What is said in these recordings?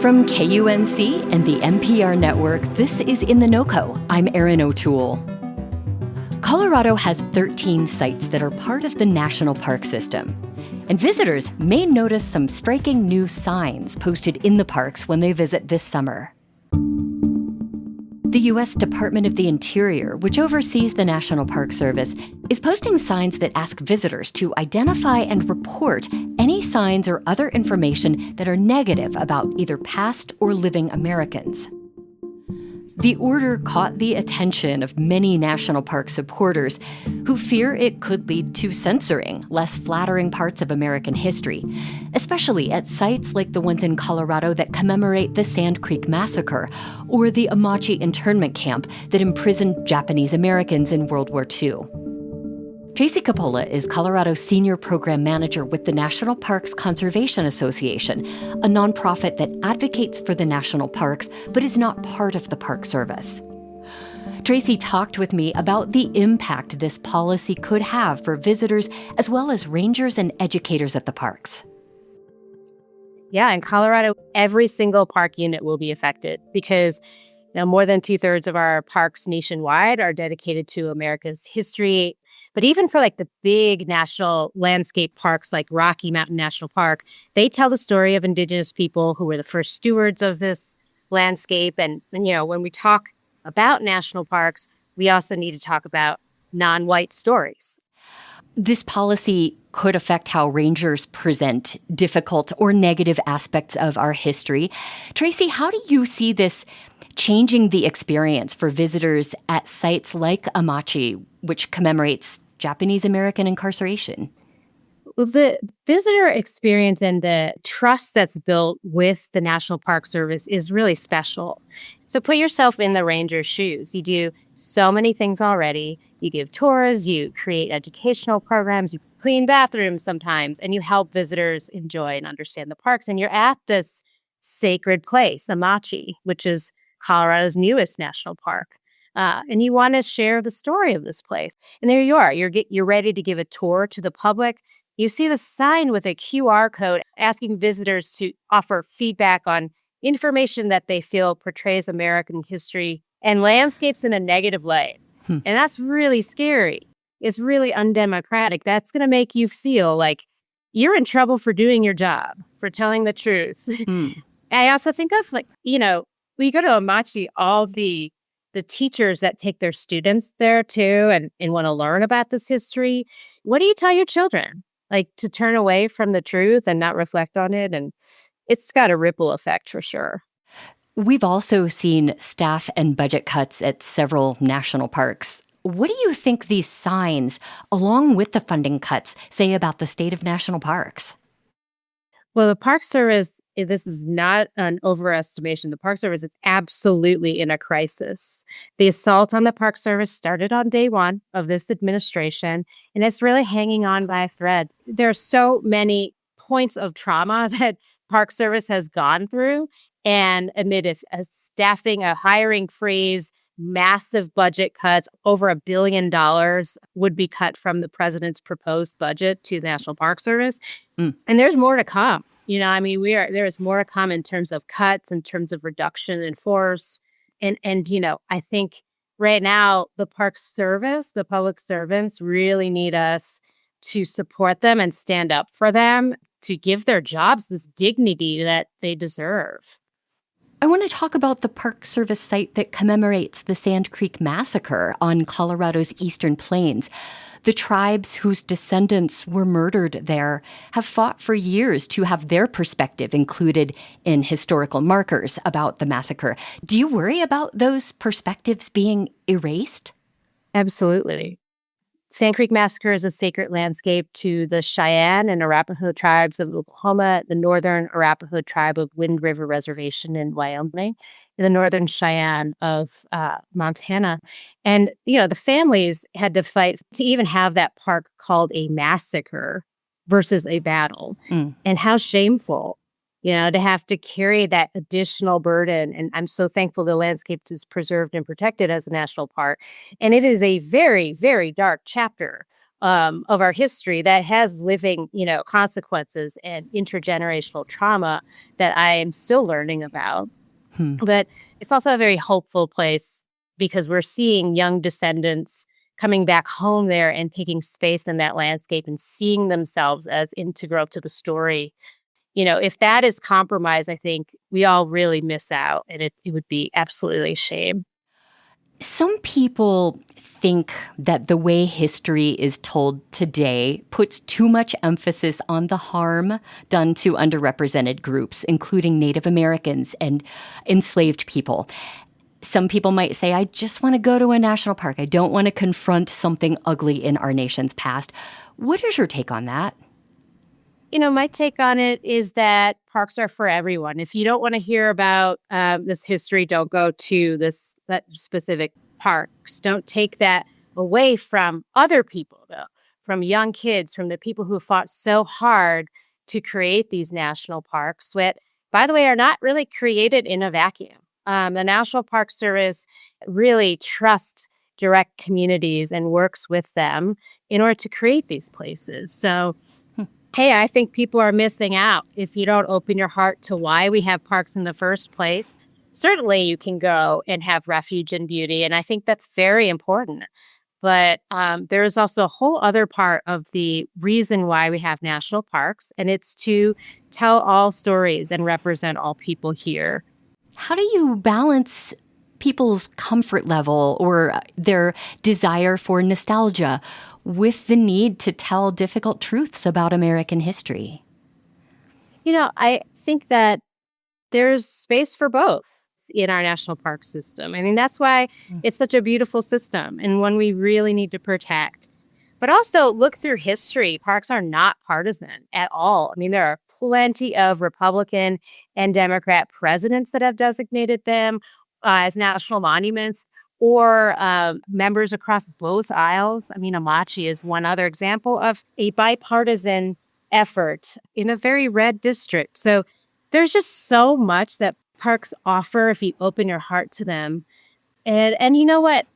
From KUNC and the NPR network, this is In The NoCo. I'm Erin O'Toole. Colorado has 13 sites that are part of the national park system. And visitors may notice some striking new signs posted in the parks when they visit this summer. The U.S. Department of the Interior, which oversees the National Park Service, is posting signs that ask visitors to identify and report any signs or other information that are negative about either past or living Americans. The order caught the attention of many national park supporters who fear it could lead to censoring less flattering parts of American history, especially at sites like the ones in Colorado that commemorate the Sand Creek Massacre or the Amache internment camp that imprisoned Japanese Americans in World War II. Tracy Coppola is Colorado's Senior Program Manager with the National Parks Conservation Association, a nonprofit that advocates for the national parks but is not part of the Park Service. Tracy talked with me about the impact this policy could have for visitors as well as rangers and educators at the parks. Yeah, in Colorado, every single park unit will be affected because now more than 2/3 of our parks nationwide are dedicated to America's history. But even for like the big national landscape parks like Rocky Mountain National Park, they tell the story of Indigenous people who were the first stewards of this landscape. And when we talk about national parks, we also need to talk about non-white stories. This policy could affect how rangers present difficult or negative aspects of our history. Tracy, how do you see this changing the experience for visitors at sites like Amache, which commemorates Japanese American incarceration? Well, the visitor experience and the trust that's built with the National Park Service is really special. So put yourself in the ranger's shoes. You do so many things already. You give tours, you create educational programs, you clean bathrooms sometimes, and you help visitors enjoy and understand the parks. And you're at this sacred place, Amache, which is Colorado's newest national park. And you want to share the story of this place. And there you are. You're ready to give a tour to the public. You see the sign with a QR code asking visitors to offer feedback on information that they feel portrays American history and landscapes in a negative light. And that's really scary. It's really undemocratic. That's going to make you feel like you're in trouble for doing your job, for telling the truth. I also think of we go to Amache, all the teachers that take their students there too and want to learn about this history. What do you tell your children? Like to turn away from the truth and not reflect on it? And it's got a ripple effect for sure. We've also seen staff and budget cuts at several national parks. What do you think these signs, along with the funding cuts, say about the state of national parks? Well, the Park Service, this is not an overestimation. The Park Service is absolutely in a crisis. The assault on the Park Service started on day one of this administration, and it's really hanging on by a thread. There are so many points of trauma that Park Service has gone through, and amid a staffing, a hiring freeze, massive budget cuts, over $1 billion would be cut from the president's proposed budget to the National Park Service. And there's more to come. There is more to come in terms of cuts, in terms of reduction in force. And I think right now the Park Service, the public servants really need us to support them and stand up for them, to give their jobs this dignity that they deserve. I want to talk about the Park Service site that commemorates the Sand Creek Massacre on Colorado's Eastern Plains. The tribes whose descendants were murdered there have fought for years to have their perspective included in historical markers about the massacre. Do you worry about those perspectives being erased? Absolutely. Sand Creek Massacre is a sacred landscape to the Cheyenne and Arapaho tribes of Oklahoma, the Northern Arapaho tribe of Wind River Reservation in Wyoming, and the Northern Cheyenne of Montana. And, the families had to fight to even have that park called a massacre versus a battle. And how shameful, to have to carry that additional burden. And I'm so thankful the landscape is preserved and protected as a national park. And it is a very, very dark chapter of our history that has living, consequences and intergenerational trauma that I am still learning about. Hmm. But it's also a very hopeful place because we're seeing young descendants coming back home there and taking space in that landscape and seeing themselves as integral to the story. If that is compromised, I think we all really miss out, and it would be absolutely a shame. Some people think that the way history is told today puts too much emphasis on the harm done to underrepresented groups, including Native Americans and enslaved people. Some people might say, I just want to go to a national park. I don't want to confront something ugly in our nation's past. What is your take on that? My take on it is that parks are for everyone. If you don't want to hear about this history, don't go to that specific parks. Don't take that away from other people, though, from young kids, from the people who fought so hard to create these national parks, that, by the way, are not really created in a vacuum. The National Park Service really trusts direct communities and works with them in order to create these places. So, hey, I think people are missing out if you don't open your heart to why we have parks in the first place. Certainly, you can go and have refuge and beauty, and I think that's very important. But there is also a whole other part of the reason why we have national parks, and it's to tell all stories and represent all people here. How do you balance people's comfort level or their desire for nostalgia with the need to tell difficult truths about American history? I think that there's space for both in our national park system. I mean, that's why it's such a beautiful system and one we really need to protect. But also look through history. Parks are not partisan at all. I mean, there are plenty of Republican and Democrat presidents that have designated them as national monuments, or members across both aisles. I mean, Amachi is one other example of a bipartisan effort in a very red district. So there's just so much that parks offer if you open your heart to them. And you know what?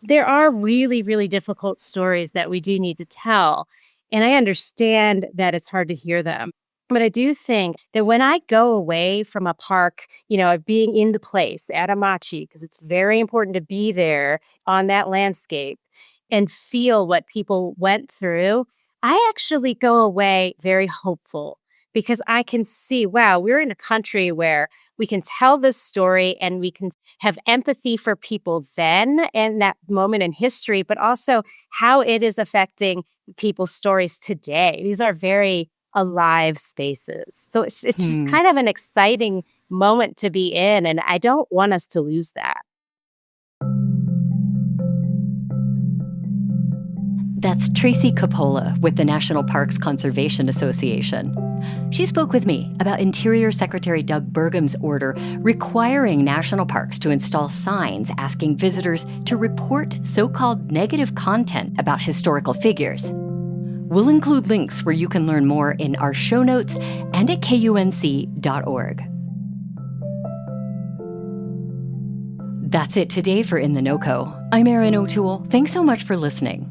There are really, really difficult stories that we do need to tell. And I understand that it's hard to hear them. But I do think that when I go away from a park, being in the place at Amachi, because it's very important to be there on that landscape and feel what people went through, I actually go away very hopeful because I can see, wow, we're in a country where we can tell this story and we can have empathy for people then and that moment in history, but also how it is affecting people's stories today. These are very alive spaces. So it's just Hmm. kind of an exciting moment to be in, and I don't want us to lose that. That's Tracy Coppola with the National Parks Conservation Association. She spoke with me about Interior Secretary Doug Burgum's order requiring national parks to install signs asking visitors to report so-called negative content about historical figures. We'll include links where you can learn more in our show notes and at KUNC.org. That's it today for In The NoCo. I'm Erin O'Toole. Thanks so much for listening.